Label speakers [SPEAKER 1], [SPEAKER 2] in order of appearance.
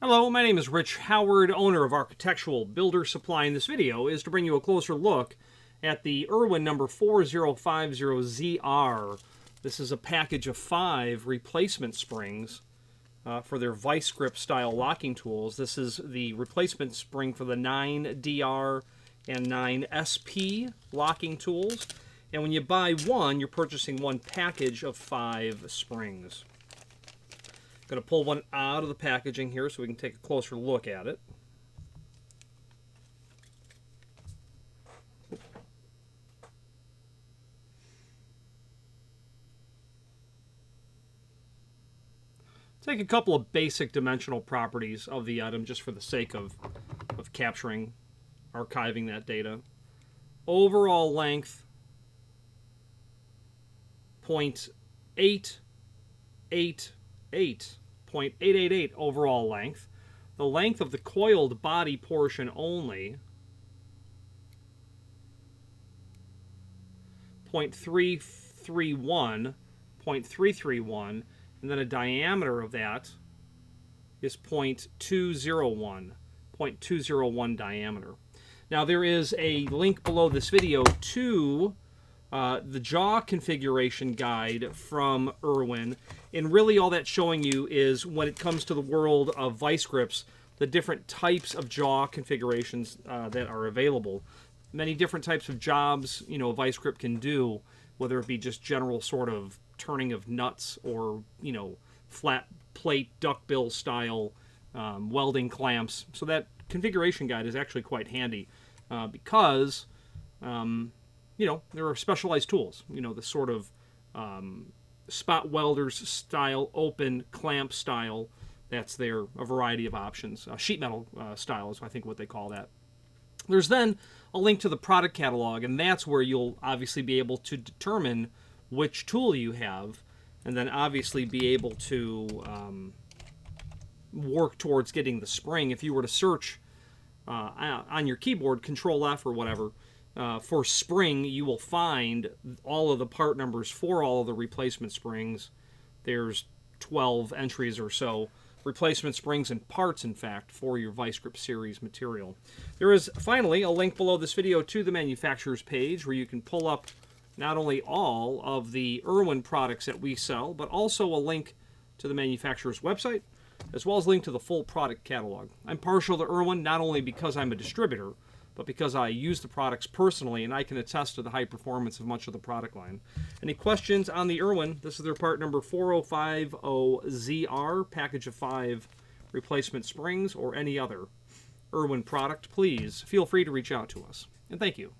[SPEAKER 1] Hello, my name is Rich Howard, owner of Architectural Builder Supply, and this video is to bring you a closer look at the Irwin number 4050ZR. This is a package of 5 replacement springs for their vice grip style locking tools. This is the replacement spring for the 9DR and 9SP locking tools. And when you buy one, you're purchasing one package of 5 springs. Going to pull one out of the packaging here so we can take a closer look at it. Take a couple of basic dimensional properties of the item just for the sake of capturing, archiving that data. Overall length, 0.888 overall length. The length of the coiled body portion only, 0.331, and then a diameter of that is 0.201 diameter. Now there is a link below this video to the jaw configuration guide from Irwin, and really all that's showing you is when it comes to the world of vice grips, the different types of jaw configurations that are available. Many different types of jobs, a vice grip can do, whether it be just general sort of turning of nuts or, flat plate duckbill style welding clamps. So that configuration guide is actually quite handy because there are specialized tools, the sort of spot welders style, open clamp style. That's there, a variety of options. Sheet metal style is, I think, what they call that. There's then a link to the product catalog, and that's where you'll obviously be able to determine which tool you have, and then obviously be able to work towards getting the spring. If you were to search on your keyboard, Control F or whatever, for spring, you will find all of the part numbers for all of the replacement springs. There's 12 entries or so, replacement springs and parts, in fact, for your Vice Grip series material. There is finally a link below this video to the manufacturer's page where you can pull up not only all of the Irwin products that we sell, but also a link to the manufacturer's website, as well as a link to the full product catalog. I'm partial to Irwin not only because I'm a distributor, but because I use the products personally, and I can attest to the high performance of much of the product line. Any questions on the Irwin? This is their part number 4050ZR, package of 5 replacement springs, or any other Irwin product. Please feel free to reach out to us. And thank you.